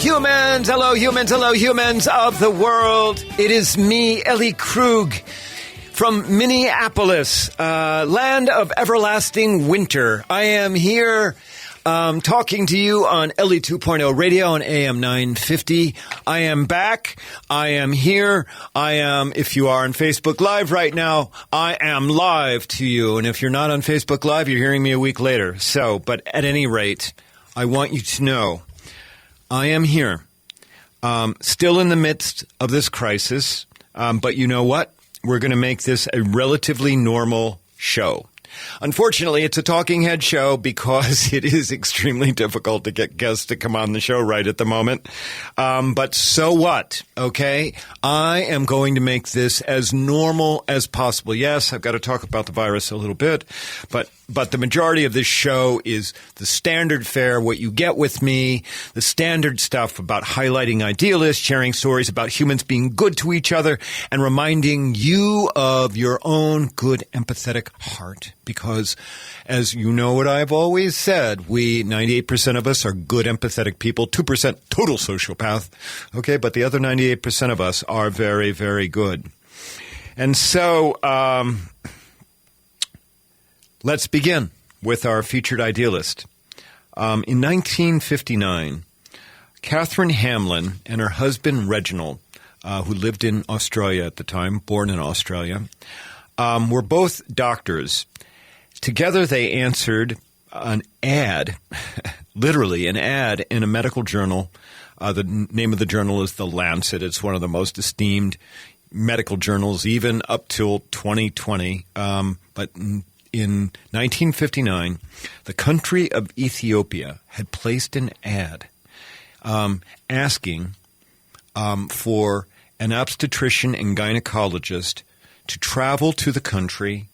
humans. Hello, humans. Hello, humans of the world. It is me, Ellie Krug, from Minneapolis, land of everlasting winter. I am here talking to you on Ellie 2.0 radio on AM 950. I am back. I am here. I am, if you are on Facebook Live right now, I am live to you. And if you're not on Facebook Live, you're hearing me a week later. So, but at any rate, I want you to know I am here, still in the midst of this crisis. But you know what? We're going to make this a relatively normal show. Unfortunately, it's a talking head show because it is extremely difficult to get guests to come on the show right at the moment. But so what? Okay? I am going to make this as normal as possible. Yes, I've got to talk about the virus a little bit, but the majority of this show is the standard fare, what you get with me, the standard stuff about highlighting idealists, sharing stories about humans being good to each other, and reminding you of your own good empathetic heart. Because, as you know what I've always said, 98% of us are good empathetic people, 2% total sociopath, okay? But the other 98% of us are very, very good. And so, let's begin with our featured idealist. In 1959, Catherine Hamlin and her husband Reginald, who lived in Australia at the time, born in Australia, were both doctors. Together they answered an ad, literally an ad in a medical journal. The name of the journal is The Lancet. It's one of the most esteemed medical journals, even up till 2020. But in 1959, the country of Ethiopia had placed an ad asking for an obstetrician and gynecologist to travel to the country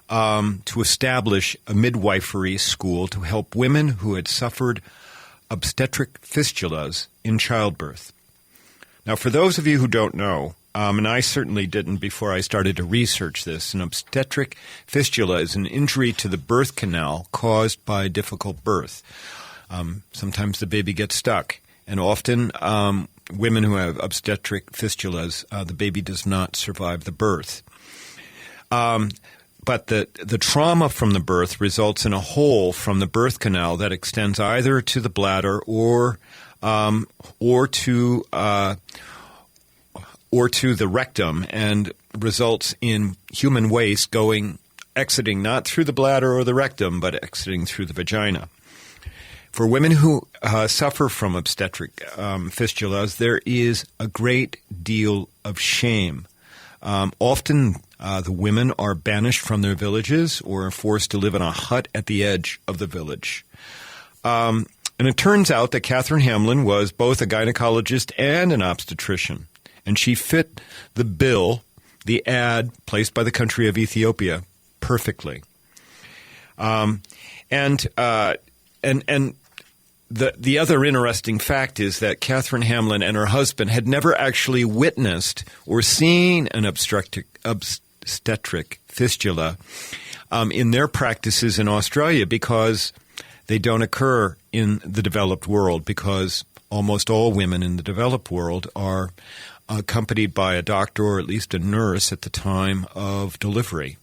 to establish a midwifery school to help women who had suffered obstetric fistulas in childbirth. Now, for those of you who don't know, and I certainly didn't before I started to research this, an obstetric fistula is an injury to the birth canal caused by difficult birth. Sometimes the baby gets stuck, and often women who have obstetric fistulas, the baby does not survive the birth. But the trauma from the birth results in a hole from the birth canal that extends either to the bladder or to the rectum, and results in human waste exiting not through the bladder or the rectum, but exiting through the vagina. For women who suffer from obstetric fistulas, there is a great deal of shame. Often the women are banished from their villages or are forced to live in a hut at the edge of the village. And it turns out that Catherine Hamlin was both a gynecologist and an obstetrician, and she fit the bill, the ad placed by the country of Ethiopia, perfectly. The other interesting fact is that Catherine Hamlin and her husband had never actually witnessed or seen an obstetric fistula in their practices in Australia, because they don't occur in the developed world, because almost all women in the developed world are accompanied by a doctor or at least a nurse at the time of delivery.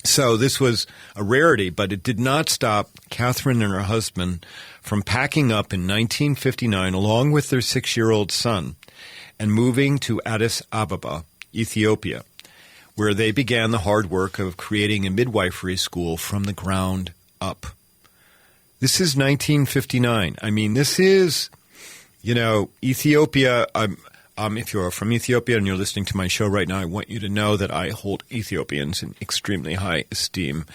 So this was a rarity, but it did not stop Catherine and her husband from packing up in 1959 along with their 6-year-old son and moving to Addis Ababa, Ethiopia, where they began the hard work of creating a midwifery school from the ground up. This is 1959. I mean, this is, Ethiopia. If you're from Ethiopia and you're listening to my show right now, I want you to know that I hold Ethiopians in extremely high esteem.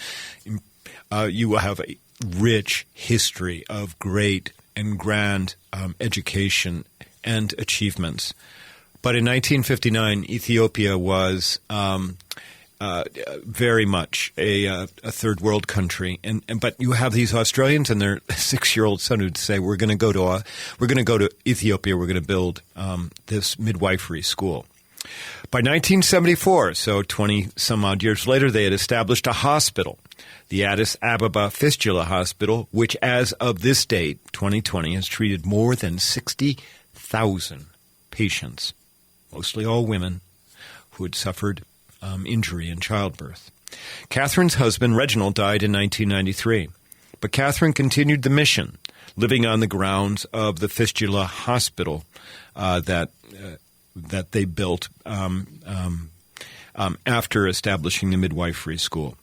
You have a rich history of great and grand education and achievements. But in 1959, Ethiopia was very much a third world country, but you have these Australians and their 6-year-old son who'd say, "We're going to go to Ethiopia. We're going to build this midwifery school." By 1974, so 20 some odd years later, they had established a hospital the Addis Ababa Fistula Hospital, which as of this date, 2020, has treated more than 60,000 patients, mostly all women, who had suffered injury in childbirth. Catherine's husband, Reginald, died in 1993, but Catherine continued the mission, living on the grounds of the Fistula Hospital that they built after establishing the midwifery school.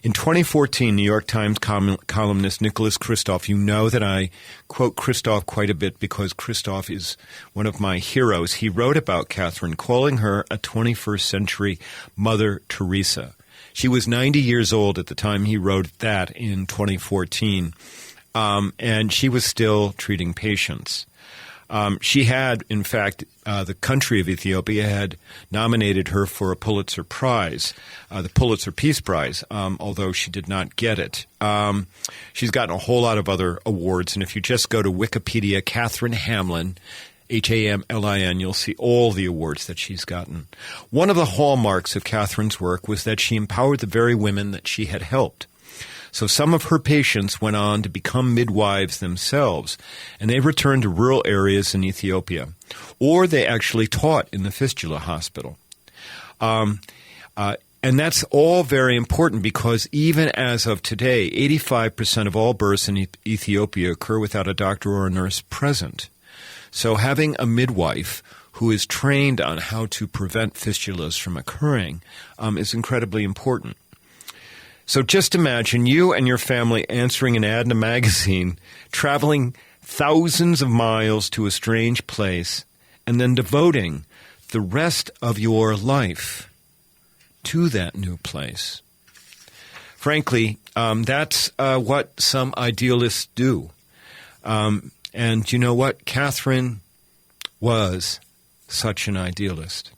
In 2014, New York Times columnist Nicholas Kristof, you know that I quote Kristof quite a bit because Kristof is one of my heroes. He wrote about Catherine, calling her a 21st century Mother Teresa. She was 90 years old at the time he wrote that in 2014, and she was still treating patients. She had, in fact, the country of Ethiopia had nominated her for a Pulitzer Prize, the Pulitzer Peace Prize, although she did not get it. She's gotten a whole lot of other awards, and if you just go to Wikipedia, Catherine Hamlin, Hamlin, you'll see all the awards that she's gotten. One of the hallmarks of Catherine's work was that she empowered the very women that she had helped. So some of her patients went on to become midwives themselves, and they returned to rural areas in Ethiopia, or they actually taught in the Fistula Hospital. And that's all very important because even as of today, 85% of all births in Ethiopia occur without a doctor or a nurse present. So having a midwife who is trained on how to prevent fistulas from occurring is incredibly important. So just imagine you and your family answering an ad in a magazine, traveling thousands of miles to a strange place, and then devoting the rest of your life to that new place. Frankly, that's what some idealists do. And you know what? Catherine was such an idealist.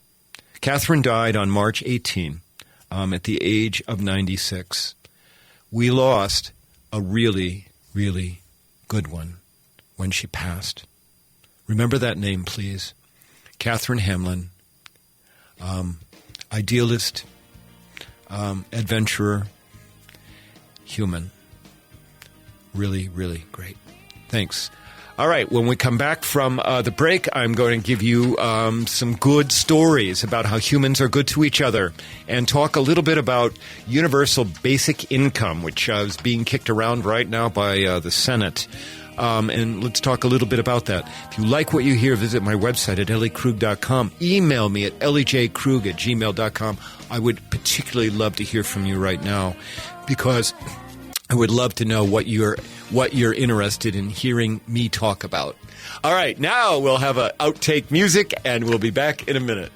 Catherine died on March 18. At the age of 96. We lost a really, really good one when she passed. Remember that name, please. Catherine Hamlin, idealist, adventurer, human. Really, really great. Thanks. All right, when we come back from the break, I'm going to give you some good stories about how humans are good to each other and talk a little bit about universal basic income, which is being kicked around right now by the Senate. And let's talk a little bit about that. If you like what you hear, visit my website at elliekrug.com. Email me at elliejkrug@gmail.com. I would particularly love to hear from you right now because I would love to know what you're interested in hearing me talk about. All right, now we'll have an outtake music, and we'll be back in a minute.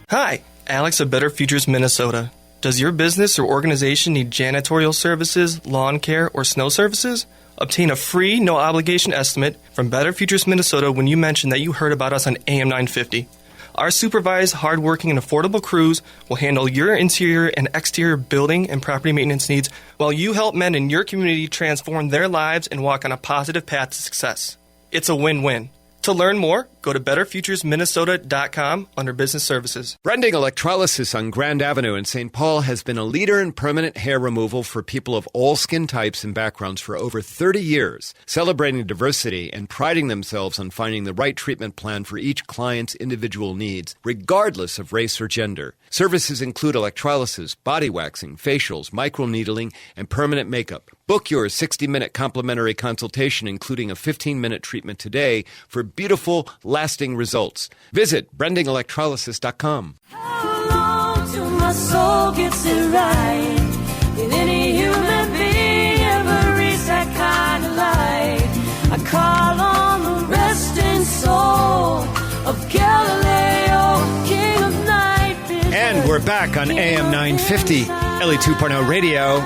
Hi, Alex of Better Futures, Minnesota. Does your business or organization need janitorial services, lawn care, or snow services? Obtain a free, no-obligation estimate from Better Futures, Minnesota when you mention that you heard about us on AM 950. Our supervised, hardworking, and affordable crews will handle your interior and exterior building and property maintenance needs while you help men in your community transform their lives and walk on a positive path to success. It's a win-win. To learn more, go to betterfuturesminnesota.com under Business Services. Brending Electrolysis on Grand Avenue in St. Paul has been a leader in permanent hair removal for people of all skin types and backgrounds for over 30 years, celebrating diversity and priding themselves on finding the right treatment plan for each client's individual needs, regardless of race or gender. Services include electrolysis, body waxing, facials, microneedling, and permanent makeup. Book your 60-minute complimentary consultation, including a 15-minute treatment today for beautiful, lasting results. Visit brendingelectrolysis.com. How long till my soul gets it right? Did any human being ever reach that kind of light? I call on the resting soul of Galileo, king of night. And we're back on AM 950, Ellie 2.0 Radio.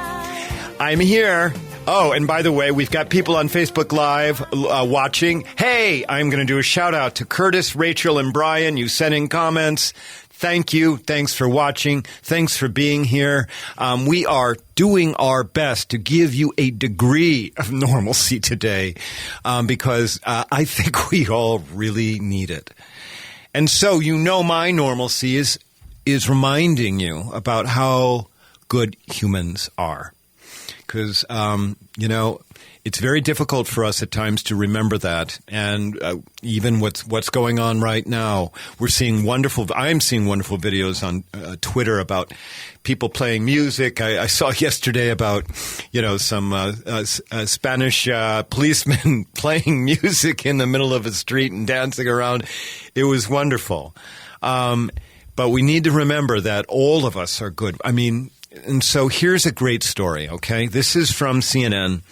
I'm here. Oh, and by the way, we've got people on Facebook Live watching. Hey, I'm going to do a shout out to Curtis, Rachel, and Brian. You sent in comments. Thank you. Thanks for watching. Thanks for being here. We are doing our best to give you a degree of normalcy today because I think we all really need it. And so, you know, my normalcy is is reminding you about how good humans are. Because, it's very difficult for us at times to remember that. And even what's going on right now, I'm seeing wonderful videos on Twitter about people playing music. I saw yesterday about, some Spanish policemen playing music in the middle of a street and dancing around. It was wonderful. But we need to remember that all of us are good. I mean, and so here's a great story, okay? This is from CNN.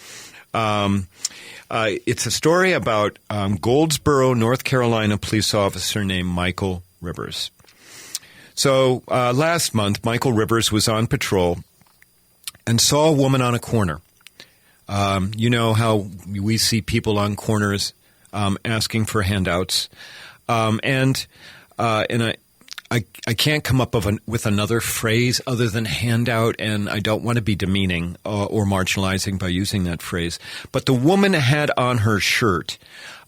It's a story about Goldsboro, North Carolina police officer named Michael Rivers. So last month, Michael Rivers was on patrol and saw a woman on a corner. You know how we see people on corners asking for handouts. I can't come up with another phrase other than handout, and I don't want to be demeaning or marginalizing by using that phrase. But the woman had on her shirt,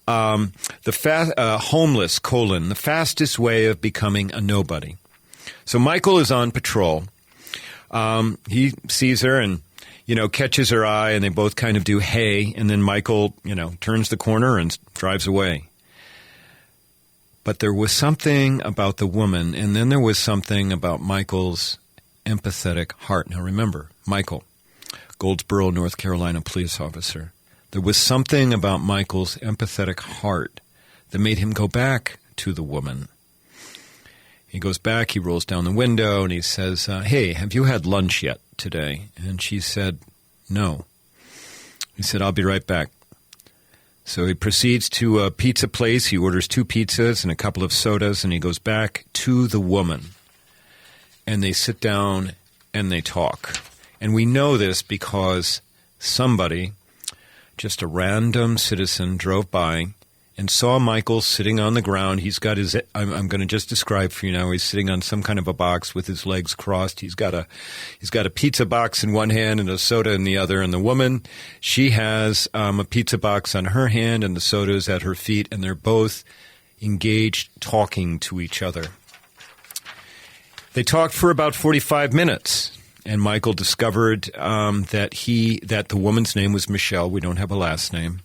homeless, the fastest way of becoming a nobody. So Michael is on patrol. He sees her and, catches her eye, and they both kind of do hey, and then Michael, turns the corner and drives away. But there was something about the woman, and then there was something about Michael's empathetic heart. Now remember, Michael, Goldsboro, North Carolina police officer. There was something about Michael's empathetic heart that made him go back to the woman. He goes back, he rolls down the window, and he says, hey, have you had lunch yet today? And she said, no. He said, I'll be right back. So he proceeds to a pizza place. He orders 2 pizzas and a couple of sodas, and he goes back to the woman. And they sit down and they talk. And we know this because somebody, just a random citizen, drove by and saw Michael sitting on the ground. He's got his, I'm going to just describe for you now, he's sitting on some kind of a box with his legs crossed. He's got a pizza box in one hand and a soda in the other. And the woman, she has a pizza box on her hand and the soda's at her feet, and they're both engaged talking to each other. They talked for about 45 minutes, and Michael discovered that the woman's name was Michelle. We don't have a last name.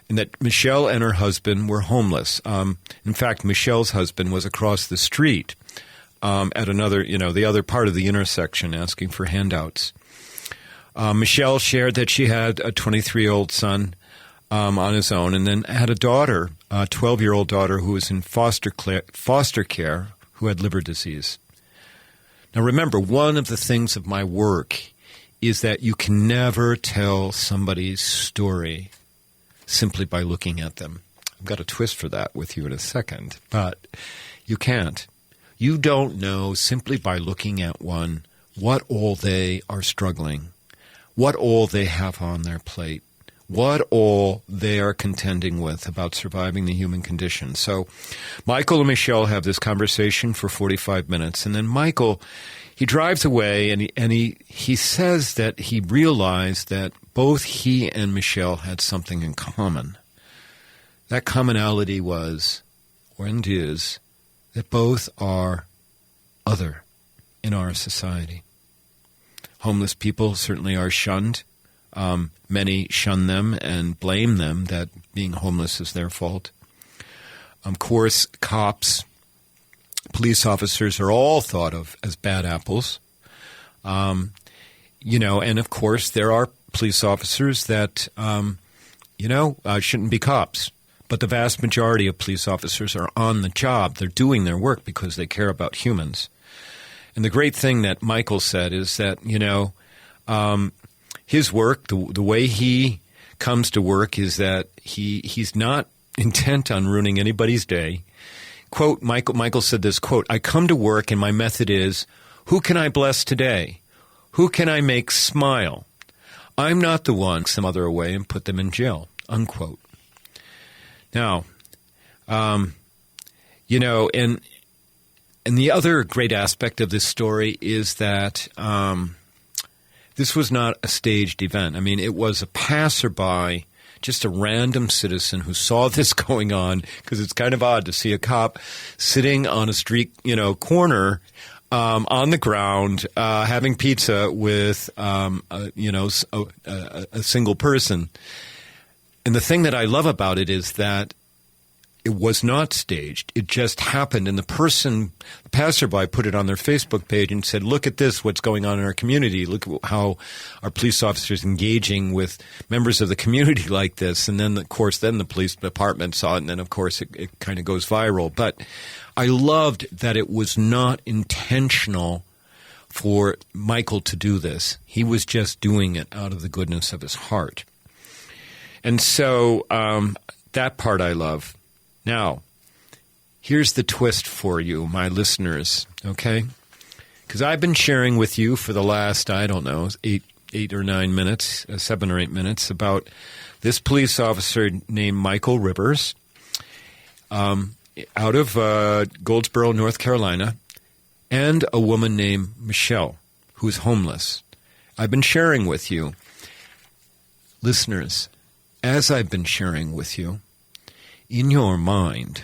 And that Michelle and her husband were homeless. In fact, Michelle's husband was across the street at another, the other part of the intersection asking for handouts. Michelle shared that she had a 23-year-old son on his own, and then had a daughter, a 12-year-old daughter who was in foster care who had liver disease. Now remember, one of the things of my work is that you can never tell somebody's story simply by looking at them. I've got a twist for that with you in a second, but you can't. You don't know simply by looking at one what all they are struggling, what all they have on their plate, what all they are contending with about surviving the human condition. So Michael and Michelle have this conversation for 45 minutes, and then Michael, he drives away, and he says that he realized that both he and Michelle had something in common. That commonality was, and is, that both are other in our society. Homeless people certainly are shunned. Many shun them and blame them that being homeless is their fault. Of course, cops, police officers are all thought of as bad apples. And of course there are police officers that, shouldn't be cops. But the vast majority of police officers are on the job. They're doing their work because they care about humans. And the great thing that Michael said is that, his work, the way he comes to work is that he's not intent on ruining anybody's day. Quote, Michael said this, quote, I come to work and my method is, who can I bless today? Who can I make smile? I'm not the one some other away and put them in jail, unquote. Now, and the other great aspect of this story is that this was not a staged event. I mean, it was a passerby, just a random citizen who saw this going on, because it's kind of odd to see a cop sitting on a street, corner on the ground having pizza with a single person. And the thing that I love about it is that it was not staged. It just happened. And the passerby put it on their Facebook page and said, look at this, what's going on in our community. Look at how our police officers engaging with members of the community like this. And then, of course, the police department saw it. And then, of course, it kind of goes viral. But I loved that it was not intentional for Michael to do this. He was just doing it out of the goodness of his heart. And so that part I love. Now, here's the twist for you, my listeners, okay? Because I've been sharing with you for the last, 8 or 9 minutes, 7 or 8 minutes, about this police officer named Michael Rivers out of Goldsboro, North Carolina, and a woman named Michelle, who's homeless. I've been sharing with you, listeners, as I've been sharing with you, in your mind,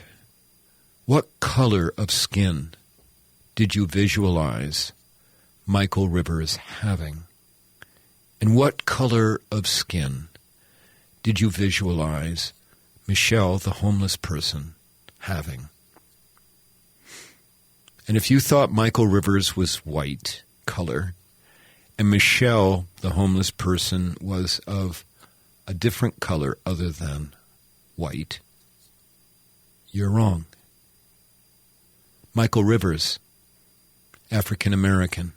what color of skin did you visualize Michael Rivers having? And what color of skin did you visualize Michelle, the homeless person, having? And if you thought Michael Rivers was white color and Michelle, the homeless person, was of a different color other than white, you're wrong. Michael Rivers, African American.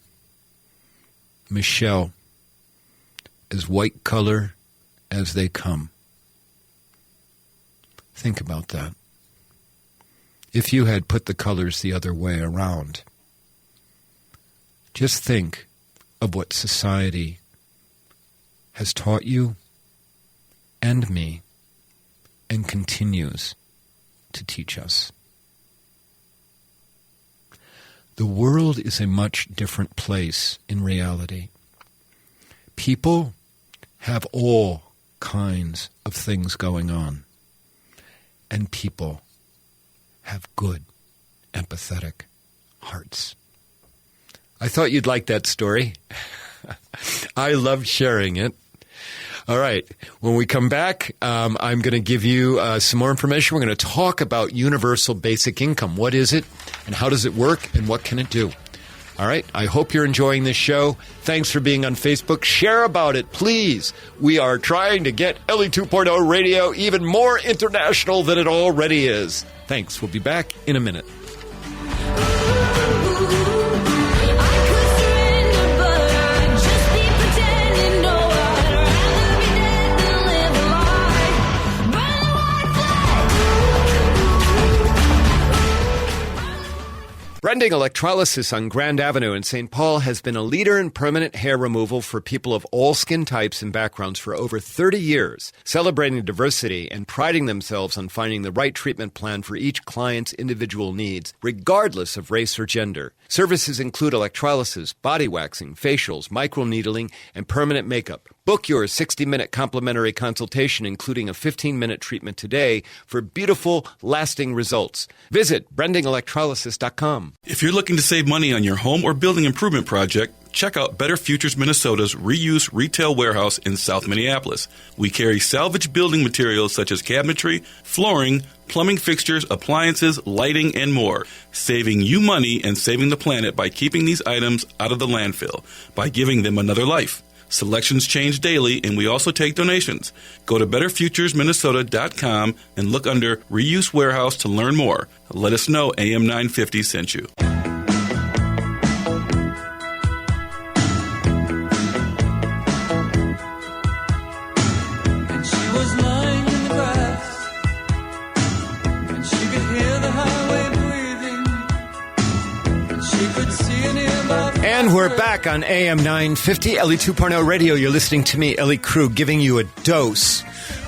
Michelle, as white color as they come. Think about that. If you had put the colors the other way around, just think of what society has taught you and me and continues to teach us. The world is a much different place in reality. People have all kinds of things going on, and people have good, empathetic hearts. I thought you'd like that story. I love sharing it. All right. When we come back, I'm going to give you some more information. We're going to talk about universal basic income. What is it, and how does it work, and what can it do? All right. I hope you're enjoying this show. Thanks for being on Facebook. Share about it, please. We are trying to get Ellie 2.0 Radio even more international than it already is. Thanks. We'll be back in a minute. Brending Electrolysis on Grand Avenue in St. Paul has been a leader in permanent hair removal for people of all skin types and backgrounds for over 30 years, celebrating diversity and priding themselves on finding the right treatment plan for each client's individual needs, regardless of race or gender. Services include electrolysis, body waxing, facials, microneedling, and permanent makeup. Book your 60-minute complimentary consultation, including a 15-minute treatment today for beautiful, lasting results. Visit brendingelectrolysis.com. If you're looking to save money on your home or building improvement project, check out Better Futures Minnesota's reuse retail warehouse in South Minneapolis. We carry salvage building materials such as cabinetry, flooring, plumbing fixtures, appliances, lighting, and more, saving you money and saving the planet by keeping these items out of the landfill, by giving them another life. Selections change daily, and we also take donations. Go to BetterFuturesMinnesota.com and look under Reuse Warehouse to learn more. Let us know AM 950 sent you. And she was lying in the grass, and she could hear the highway breathing, and she could see an earmark. And we're back on AM 950, Ellie 2.0 Radio. You're listening to me, Ellie Krug, giving you a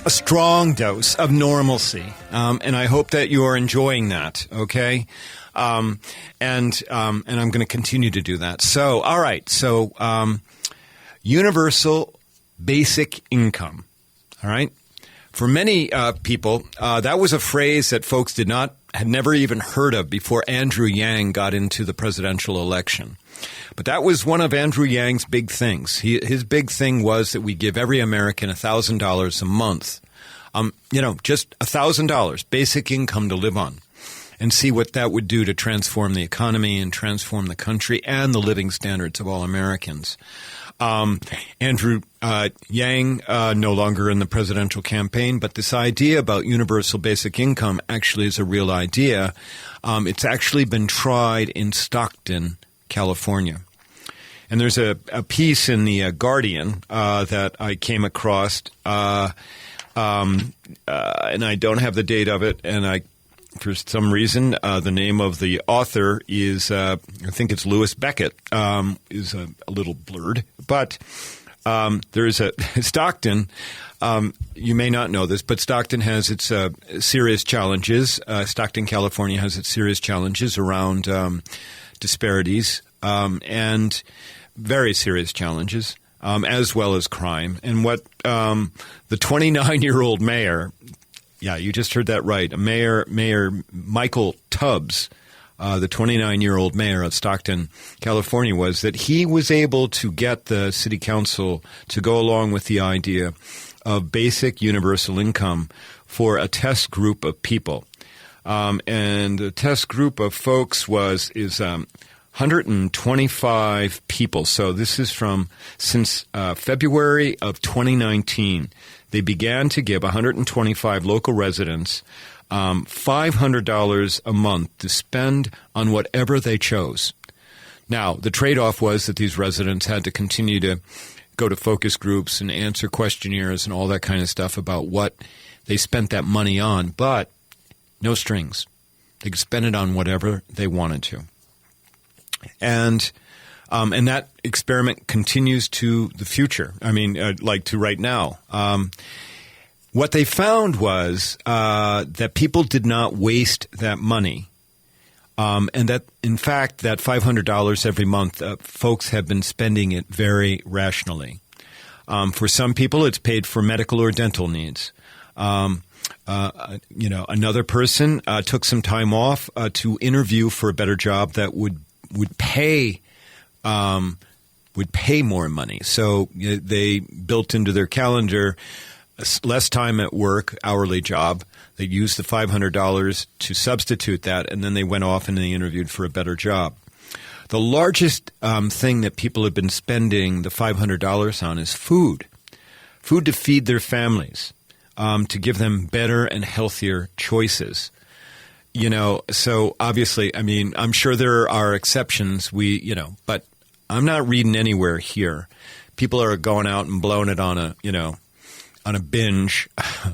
strong dose of normalcy. And I hope that you are enjoying that, okay? And I'm going to continue to do that. So, all right. So, universal basic income, all right? For many people, that was a phrase that folks did not had never even heard of before Andrew Yang got into the presidential election. But that was one of Andrew Yang's big things. His big thing was that we give every American $1,000 a month. Just $1,000, basic income to live on, and see what that would do to transform the economy and transform the country and the living standards of all Americans. Andrew Yang, no longer in the presidential campaign, but this idea about universal basic income actually is a real idea. It's actually been tried in Stockton, California. And there's a piece in the Guardian that I came across, and I don't have the date of it, and for some reason, the name of the author is, I think it's Louis Beckett, is a little blurred. But there's a Stockton. You may not know this, but Stockton has its serious challenges. Stockton, California has its serious challenges around disparities and very serious challenges, as well as crime. And what the 29-year-old mayor, yeah, you just heard that right, Mayor Michael Tubbs, the 29-year-old mayor of Stockton, California, was that he was able to get the city council to go along with the idea of basic universal income for a test group of people. And the test group of folks is 125 people. So this is since February of 2019. They began to give 125 local residents $500 a month to spend on whatever they chose. Now, the trade-off was that these residents had to continue to go to focus groups and answer questionnaires and all that kind of stuff about what they spent that money on, but no strings. They could spend it on whatever they wanted to. And that experiment continues to the future. I mean, to right now. What they found was that people did not waste that money, and that, in fact, that $500 every month, folks have been spending it very rationally. For some people, it's paid for medical or dental needs. Another person took some time off to interview for a better job that would pay more money. So they built into their calendar less time at work, hourly job. They used the $500 to substitute that, and then they went off and they interviewed for a better job. The largest thing that people have been spending the $500 on is food to feed their families, to give them better and healthier choices. So obviously, I mean, I'm sure there are exceptions, but I'm not reading anywhere here. People are going out and blowing it on a binge,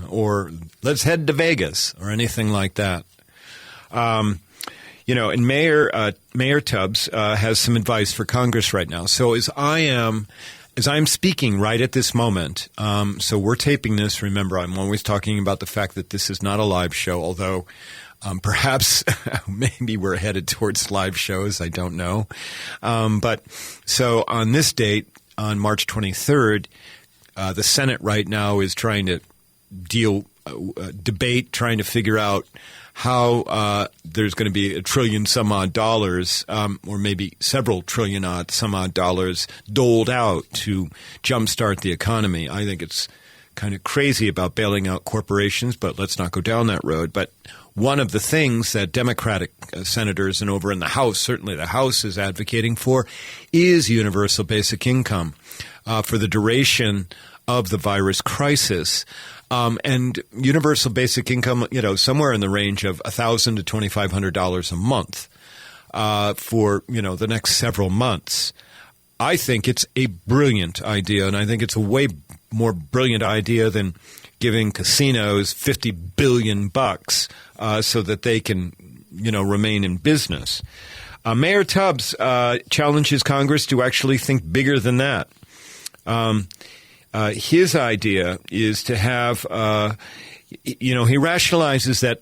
or let's head to Vegas or anything like that. And Mayor Tubbs has some advice for Congress right now. So as I'm speaking right at this moment, so we're taping this. Remember, I'm always talking about the fact that this is not a live show, although perhaps maybe we're headed towards live shows. I don't know. But so on this date, on March 23rd, the Senate right now is trying to debate, trying to figure out how there's going to be $1 trillion some odd dollars, or maybe several trillion some odd dollars doled out to jumpstart the economy. I think it's kind of crazy about bailing out corporations, but let's not go down that road. But one of the things that Democratic senators and over in the House, certainly the House, is advocating for is universal basic income for the duration of the virus crisis. And universal basic income, somewhere in the range of $1,000 to $2,500 a month for, the next several months. I think it's a brilliant idea, and I think it's a way more brilliant idea than giving casinos $50 billion so that they can, remain in business. Mayor Tubbs challenges Congress to actually think bigger than that. His idea is to have, he rationalizes that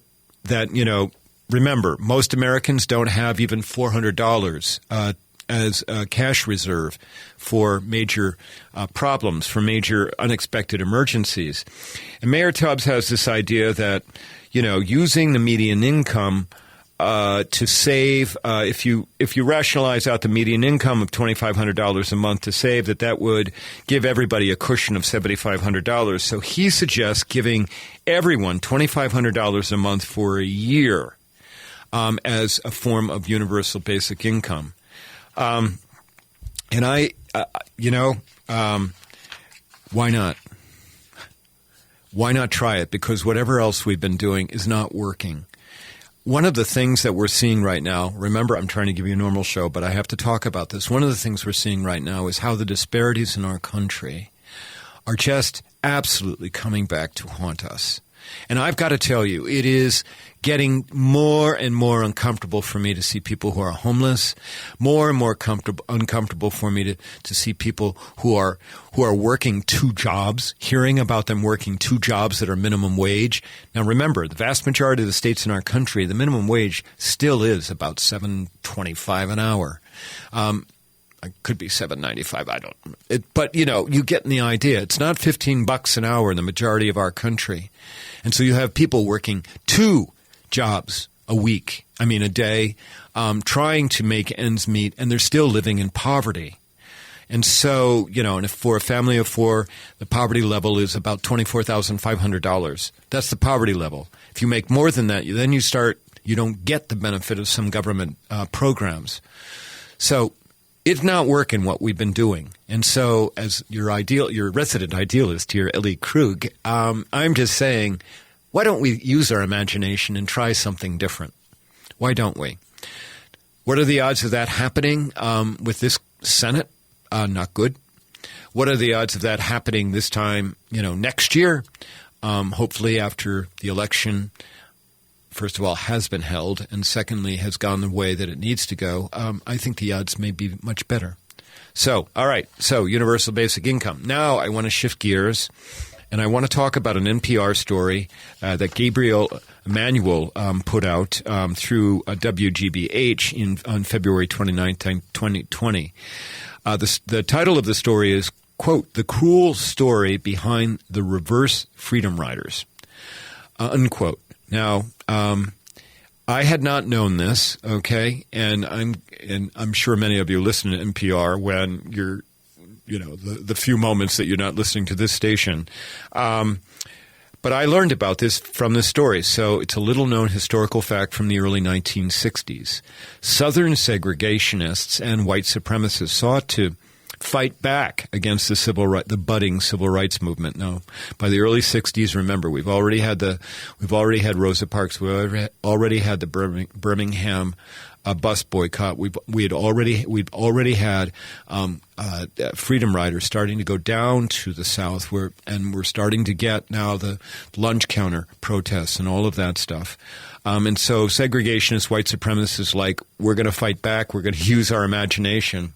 remember, most Americans don't have even $400 as a cash reserve for major problems, for major unexpected emergencies. And Mayor Tubbs has this idea that, using the median income to save, if you rationalize out the median income of $2,500 a month to save, that would give everybody a cushion of $7,500. So he suggests giving everyone $2,500 a month for a year as a form of universal basic income. Why not? Why not try it? Because whatever else we've been doing is not working. One of the things that we're seeing right now, remember, I'm trying to give you a normal show, but I have to talk about this. One of the things we're seeing right now is how the disparities in our country are just absolutely coming back to haunt us. And I've got to tell you, it is getting more and more uncomfortable for me to see people who are homeless, more and more uncomfortable for me to see people who are working two jobs, hearing about them working two jobs that are minimum wage. Now remember, the vast majority of the states in our country, the minimum wage still is about $7.25 an hour. It could be $7.95. I don't. But you get the idea. It's not $15 an hour in the majority of our country, and so you have people working two jobs a day, trying to make ends meet, and they're still living in poverty. And so, and if for a family of four, the poverty level is about $24,500. That's the poverty level. If you make more than that, then you don't get the benefit of some government programs. So it's not working what we've been doing. And so as your resident idealist here, Ellie Krug, I'm just saying, why don't we use our imagination and try something different? Why don't we? What are the odds of that happening with this Senate? Not good. What are the odds of that happening this time, next year? Hopefully after the election, first of all, has been held, and secondly, has gone the way that it needs to go. I think the odds may be much better. So, all right. So, universal basic income. Now I want to shift gears, and I want to talk about an NPR story that Gabriel Emanuel put out through WGBH on February 29, 2020. The title of the story is, quote, "The Cruel Story Behind the Reverse Freedom Riders," unquote. Now, I had not known this, okay, and I'm sure many of you listen to NPR when you're, the few moments that you're not listening to this station. But I learned about this from this story. So it's a little-known historical fact from the early 1960s. Southern segregationists and white supremacists sought to fight back against the budding civil rights movement. Now, by the early 60s, remember, we've already had Rosa Parks. We already had the Birmingham bus boycott. We'd already had freedom riders starting to go down to the South, and we're starting to get now the lunch counter protests and all of that stuff. And so segregationists, white supremacists, we're going to fight back. We're going to use our imagination.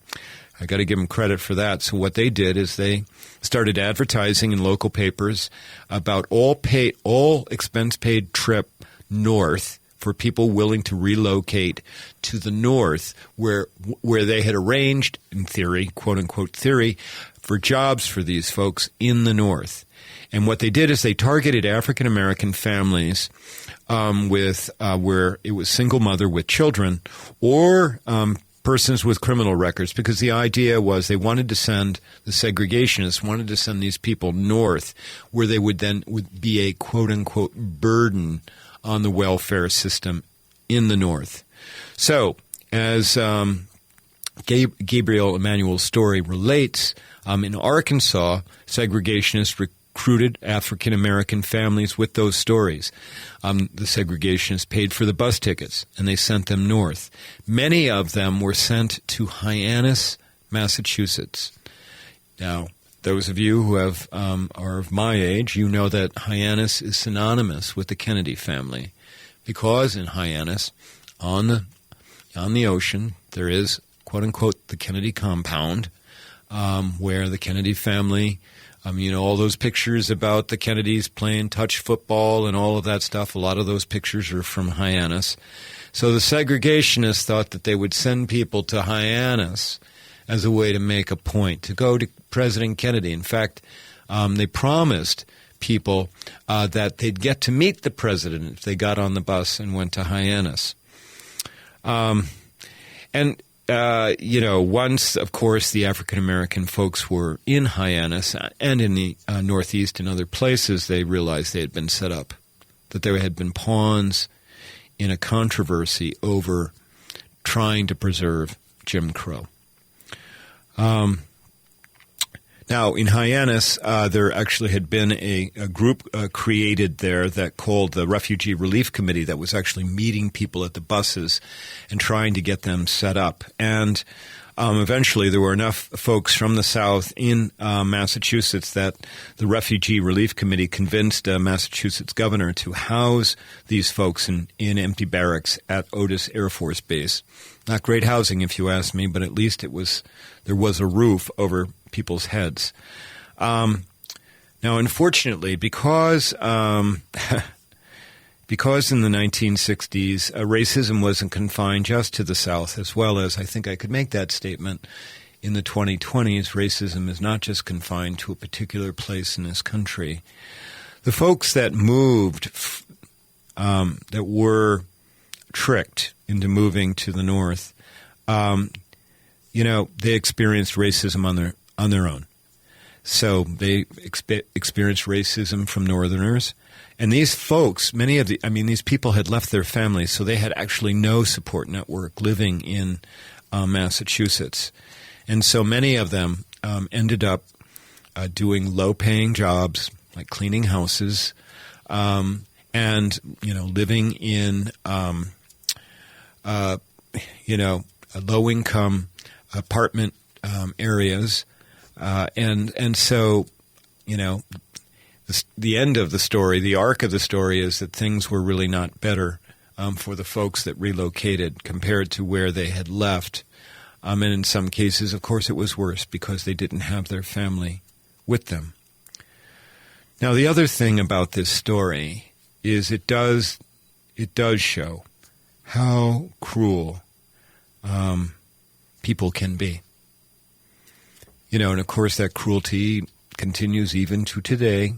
I got to give them credit for that. So what they did is they started advertising in local papers about all expense-paid trip north for people willing to relocate to the north, where they had arranged, in theory, quote-unquote theory, for jobs for these folks in the north. And what they did is they targeted African-American families where it was single mother with children, or persons with criminal records, because the idea was the segregationists wanted to send these people north, where they would be a quote-unquote burden on the welfare system in the north. So, as Gabriel Emanuel's story relates, in Arkansas, segregationists recruited African-American families with those stories. The segregationists paid for the bus tickets, and they sent them north. Many of them were sent to Hyannis, Massachusetts. Now, those of you who are of my age, you know that Hyannis is synonymous with the Kennedy family, because in Hyannis, on the ocean, there is, quote-unquote, the Kennedy compound, where the Kennedy family All those pictures about the Kennedys playing touch football and all of that stuff, a lot of those pictures are from Hyannis. So the segregationists thought that they would send people to Hyannis as a way to make a point, to go to President Kennedy. In fact, they promised people that they'd get to meet the president if they got on the bus and went to Hyannis. Once, of course, the African-American folks were in Hyannis and in the Northeast and other places, they realized they had been set up, that they had been pawns in a controversy over trying to preserve Jim Crow. Now, in Hyannis, there actually had been a group created there that called the Refugee Relief Committee that was actually meeting people at the buses and trying to get them set up. And eventually there were enough folks from the South in Massachusetts that the Refugee Relief Committee convinced Massachusetts governor to house these folks in empty barracks at Otis Air Force Base. Not great housing, if you ask me, but at least there was a roof over people's heads. Now, unfortunately, because in the 1960s, racism wasn't confined just to the South, as well as, I think I could make that statement, in the 2020s, racism is not just confined to a particular place in this country. The folks that moved, that were tricked into moving to the North, they experienced racism on their own. So they experienced racism from Northerners. And these folks, these people had left their families, so they had actually no support network living in Massachusetts. And so many of them ended up doing low-paying jobs, like cleaning houses, and, living in, low-income apartment areas. And so, the end of the story, the arc of the story is that things were really not better for the folks that relocated compared to where they had left. And in some cases, of course, it was worse because they didn't have their family with them. Now, the other thing about this story is it does show how cruel people can be. And of course that cruelty continues even to today.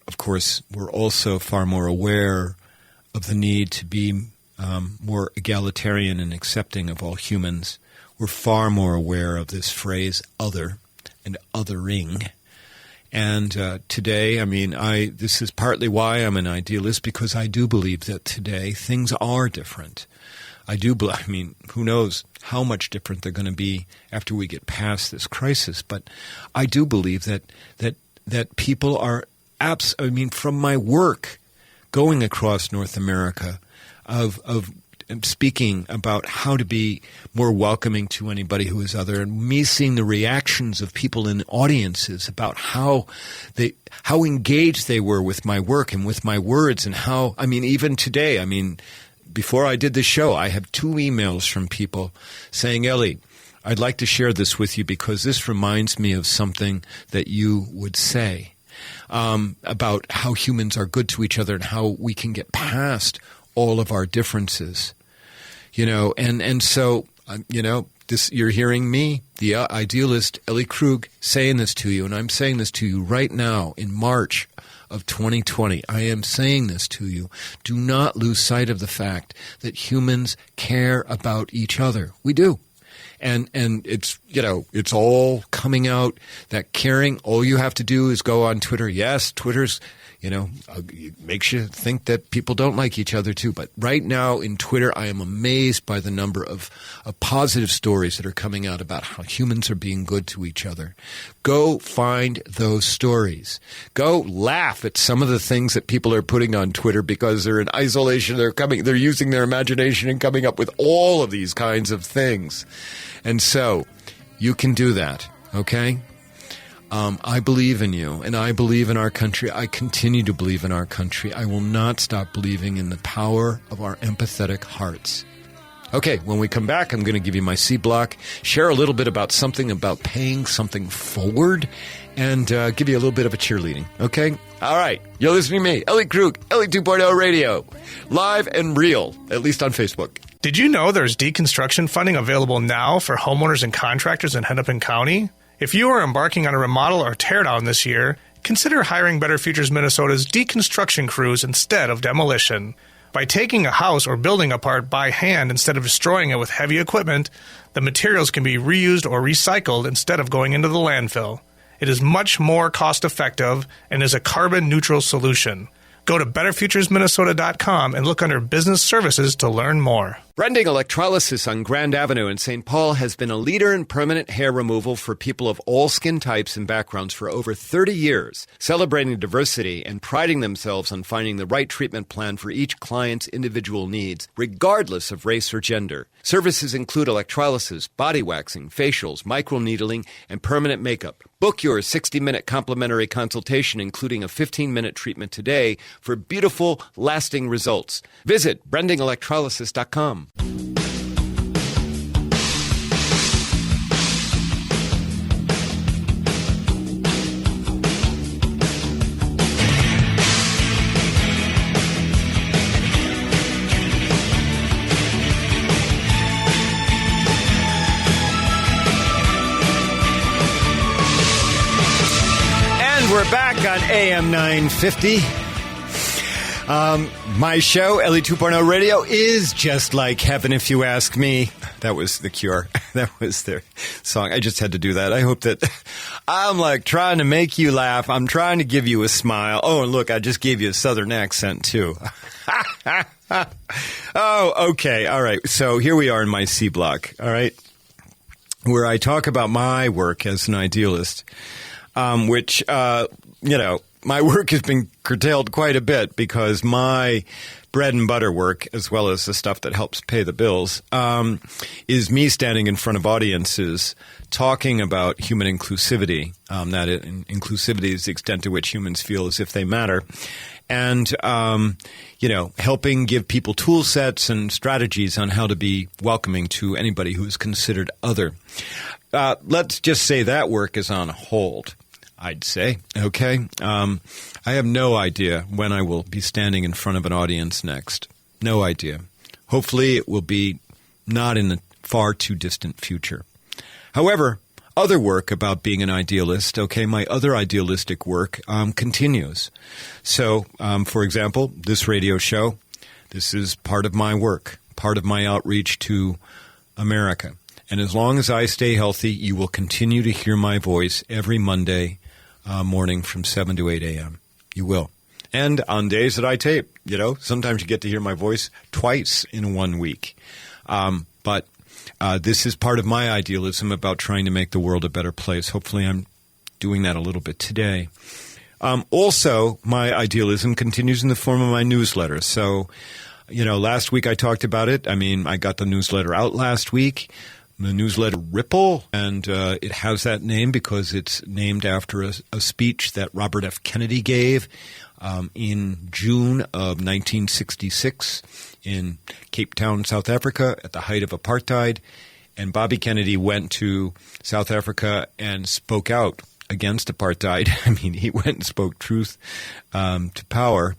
Of course, we're also far more aware of the need to be more egalitarian and accepting of all humans. We're far more aware of this phrase other and othering. And today, this is partly why I'm an idealist, because I do believe that today things are different. Who knows how much different they're going to be after we get past this crisis. But I do believe that people are from my work going across North America of speaking about how to be more welcoming to anybody who is other, and me seeing the reactions of people in audiences about how engaged they were with my work and with my words, and how, even today, before I did the show, I have 2 emails from people saying, Ellie, I'd like to share this with you because this reminds me of something that you would say about how humans are good to each other and how we can get past all of our differences. So you're hearing me, the idealist Ellie Krug, saying this to you, and I'm saying this to you right now in March of 2020. I am saying this to you. Do not lose sight of the fact that humans care about each other. We do. And it's, it's all coming out, that caring. All you have to do is go on Twitter. Yes, Twitter's, makes you think that people don't like each other too. But right now in Twitter, I am amazed by the number of positive stories that are coming out about how humans are being good to each other. Go find those stories. Go laugh at some of the things that people are putting on Twitter because they're in isolation. They're using their imagination and coming up with all of these kinds of things. And so you can do that, okay? I believe in you, and I believe in our country. I continue to believe in our country. I will not stop believing in the power of our empathetic hearts. Okay, when we come back, I'm going to give you my C block, share a little bit about something about paying something forward, and give you a little bit of a cheerleading, okay? All right. You're listening to me, Ellie Krug, Ellie 2.0 Radio, live and real, at least on Facebook. Did you know there's deconstruction funding available now for homeowners and contractors in Hennepin County? If you are embarking on a remodel or teardown this year, consider hiring Better Futures Minnesota's deconstruction crews instead of demolition. By taking a house or building apart by hand instead of destroying it with heavy equipment, the materials can be reused or recycled instead of going into the landfill. It is much more cost-effective and is a carbon-neutral solution. Go to betterfuturesminnesota.com and look under Business Services to learn more. Brending Electrolysis on Grand Avenue in St. Paul has been a leader in permanent hair removal for people of all skin types and backgrounds for over 30 years, celebrating diversity and priding themselves on finding the right treatment plan for each client's individual needs, regardless of race or gender. Services include electrolysis, body waxing, facials, microneedling, and permanent makeup. Book your 60-minute complimentary consultation, including a 15-minute treatment today for beautiful, lasting results. Visit brendingelectrolysis.com. We're back on AM 950. My show, Ellie 2.0 Radio, is just like heaven, if you ask me. That was The Cure. That was their song. I just had to do that. I hope that I'm like trying to make you laugh. I'm trying to give you a smile. Oh, and look, I just gave you a southern accent, too. Oh, okay. All right. So here we are in my C block, all right, where I talk about my work as an idealist. Which, my work has been curtailed quite a bit because my bread and butter work, as well as the stuff that helps pay the bills, is me standing in front of audiences talking about human inclusivity, inclusivity is the extent to which humans feel as if they matter, and, helping give people tool sets and strategies on how to be welcoming to anybody who is considered other. Let's just say that work is on hold, I'd say, okay? I have no idea when I will be standing in front of an audience next. No idea. Hopefully it will be not in the far too distant future. However, other work about being an idealist, okay, my other idealistic work continues. So, for example, this radio show, this is part of my work, part of my outreach to America. And as long as I stay healthy, you will continue to hear my voice every Monday morning from 7 to 8 a.m. You will. And on days that I tape, sometimes you get to hear my voice twice in 1 week. But this is part of my idealism about trying to make the world a better place. Hopefully I'm doing that a little bit today. Also, my idealism continues in the form of my newsletter. So, last week I talked about it. I got the newsletter out last week. The newsletter Ripple, and it has that name because it's named after a speech that Robert F. Kennedy gave in June of 1966 in Cape Town, South Africa, at the height of apartheid. And Bobby Kennedy went to South Africa and spoke out against apartheid. He went and spoke truth to power.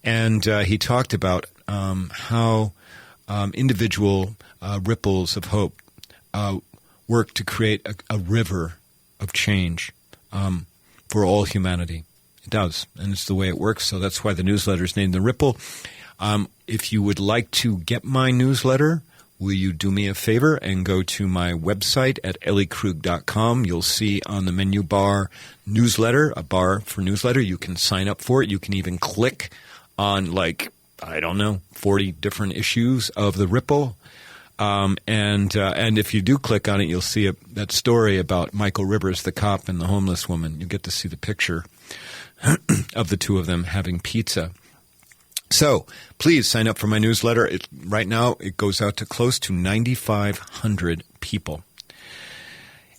And he talked about how individual ripples of hope work to create a river of change for all humanity. It does, and it's the way it works, so that's why the newsletter is named The Ripple. If you would like to get my newsletter, will you do me a favor and go to my website at elliekrug.com. You'll see on the menu bar newsletter, a bar for newsletter. You can sign up for it. You can even click on 40 different issues of The Ripple. And if you do click on it, you'll see that story about Michael Rivers, the cop, and the homeless woman. You get to see the picture of the two of them having pizza. So please sign up for my newsletter. Right now, it goes out to close to 9,500 people.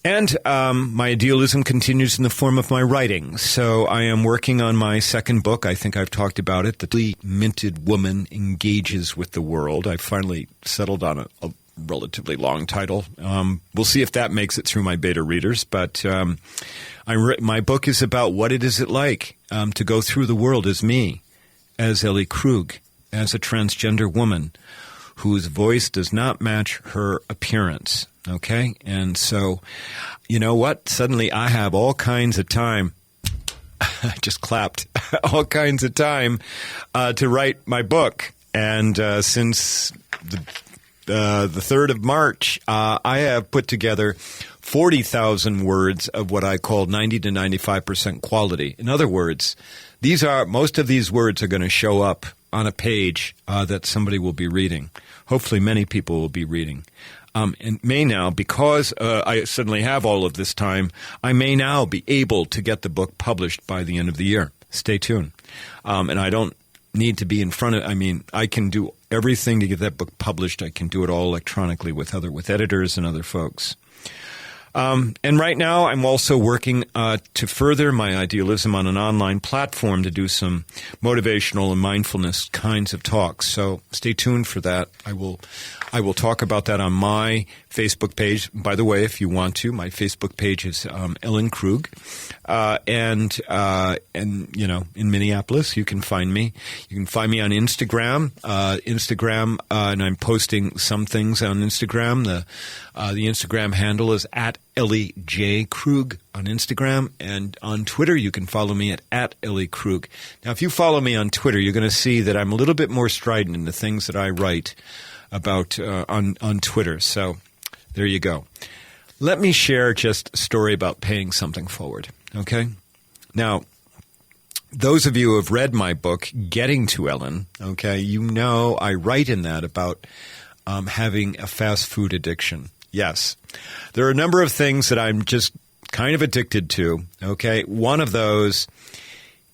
And my idealism continues in the form of my writing. So I am working on my second book. I think I've talked about it. The minted woman engages with the world. I finally settled on a relatively long title. We'll see if that makes it through my beta readers. But my book is about what it is like to go through the world as me, as Ellie Krug, as a transgender woman whose voice does not match her appearance. Okay? And so, you know what? Suddenly I have all kinds of time. I just clapped. All kinds of time to write my book. And since the 3rd of March, I have put together 40,000 words of what I call 90 to 95% quality. In other words, most of these words are going to show up on a page that somebody will be reading. Hopefully many people will be reading. And may now, because I suddenly have all of this time, I may now be able to get the book published by the end of the year. Stay tuned. And I don't need to be in front of, I can do everything to get that book published. I can do it all electronically with editors and other folks. And right now I'm also working to further my idealism on an online platform to do some motivational and mindfulness kinds of talks. So stay tuned for that. I will talk about that on my Facebook page. By the way, if you want to, my Facebook page is Ellen Krug. And in Minneapolis, you can find me. You can find me on Instagram. And I'm posting some things on Instagram. The Instagram handle is at Ellie J. Krug on Instagram. And on Twitter, you can follow me at Ellie Krug. Now, if you follow me on Twitter, you're going to see that I'm a little bit more strident in the things that I write about on Twitter. So there you go. Let me share just a story about paying something forward, okay? Now, those of you who have read my book, Getting to Ellen, okay, you know I write in that about having a fast food addiction. Yes. There are a number of things that I'm just kind of addicted to, okay? One of those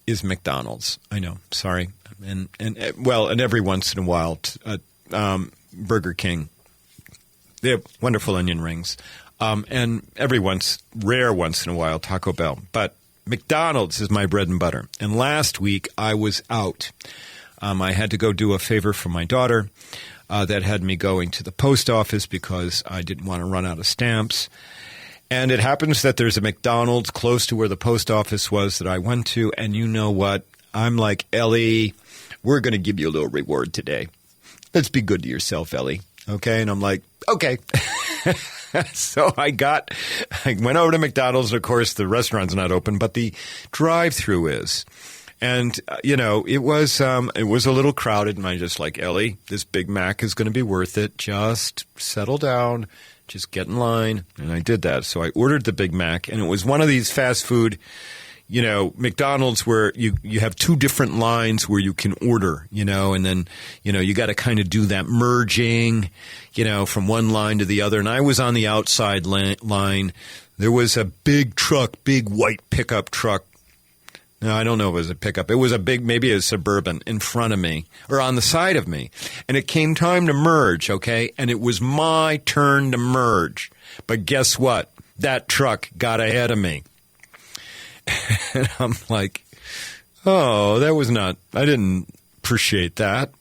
is McDonald's. I know, sorry. And every once in a while, Burger King. They have wonderful onion rings. And rare once in a while, Taco Bell. But McDonald's is my bread and butter. And last week, I was out. I had to go do a favor for my daughter. That had me going to the post office because I didn't want to run out of stamps. And it happens that there's a McDonald's close to where the post office was that I went to. And you know what? I'm like, Ellie, we're going to give you a little reward today. Let's be good to yourself, Ellie. Okay? And I'm like, okay. So I went over to McDonald's. And of course, the restaurant's not open, but the drive-through is. And, it was a little crowded. And I just like, Ellie, this Big Mac is going to be worth it. Just settle down. Just get in line. And I did that. So I ordered the Big Mac. And it was one of these fast food, McDonald's where you have two different lines where you can order, and then, you got to kind of do that merging, from one line to the other. And I was on the outside line. There was a big white pickup truck. No, I don't know if it was a pickup. It was maybe a Suburban in front of me or on the side of me. And it came time to merge, okay? And it was my turn to merge. But guess what? That truck got ahead of me. And I'm like, oh, I didn't appreciate that.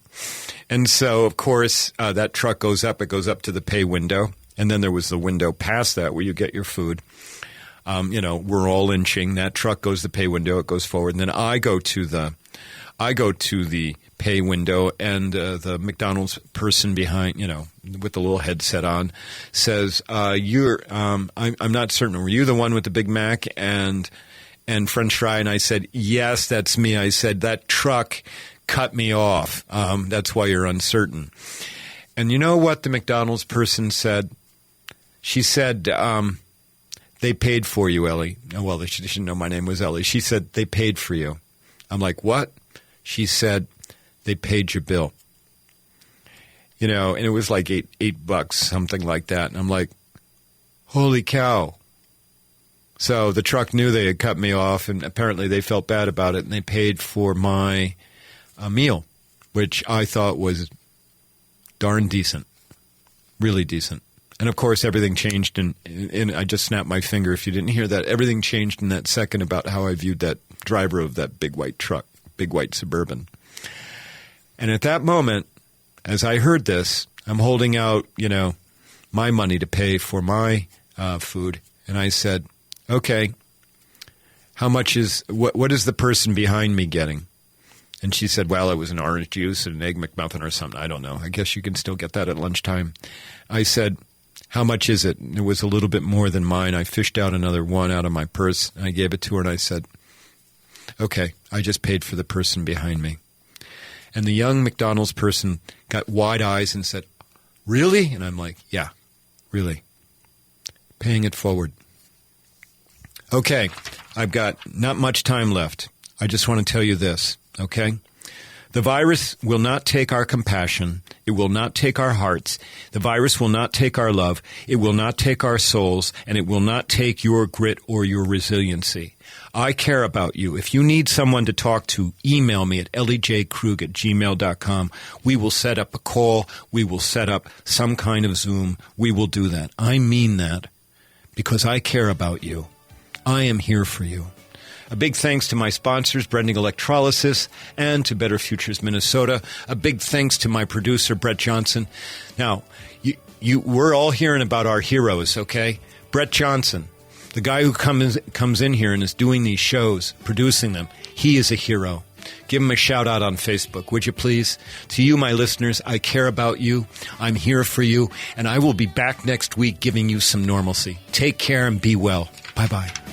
And so, of course, that truck goes up. It goes up to the pay window. And then there was the window past that where you get your food. We're all inching. That truck goes to the pay window. It goes forward. And then I go to the pay window, and the McDonald's person behind, with the little headset on, says, I'm not certain. Were you the one with the Big Mac and French fry? And I said, yes, that's me. I said, that truck cut me off. That's why you're uncertain. And you know what the McDonald's person said? She said, they paid for you, Ellie. Oh, well, she didn't know my name was Ellie. She said, they paid for you. I'm like, what? She said, they paid your bill. And it was like $8, something like that. And I'm like, holy cow. So the truck knew they had cut me off, and apparently they felt bad about it, and they paid for my meal, which I thought was darn decent, really decent. And, of course, everything changed, and I just snapped my finger if you didn't hear that. Everything changed in that second about how I viewed that driver of that big white truck, big white Suburban. And at that moment, as I heard this, I'm holding out, my money to pay for my food. And I said, okay, how much what is the person behind me getting? And she said, well, it was an orange juice and an egg McMuffin or something. I don't know. I guess you can still get that at lunchtime. I said, how much is it? And it was a little bit more than mine. I fished out another one out of my purse, and I gave it to her, and I said, okay, I just paid for the person behind me. And the young McDonald's person got wide eyes and said, really? And I'm like, yeah, really. Paying it forward. Okay, I've got not much time left. I just want to tell you this, okay? The virus will not take our compassion. It will not take our hearts. The virus will not take our love. It will not take our souls. And it will not take your grit or your resiliency. I care about you. If you need someone to talk to, email me at elliejkrug@gmail.com. We will set up a call. We will set up some kind of Zoom. We will do that. I mean that because I care about you. I am here for you. A big thanks to my sponsors, Brending Electrolysis, and to Better Futures Minnesota. A big thanks to my producer, Brett Johnson. Now, we're all hearing about our heroes, okay? Brett Johnson, the guy who comes in here and is doing these shows, producing them, he is a hero. Give him a shout out on Facebook, would you please? To you, my listeners, I care about you. I'm here for you, and I will be back next week giving you some normalcy. Take care and be well. Bye-bye.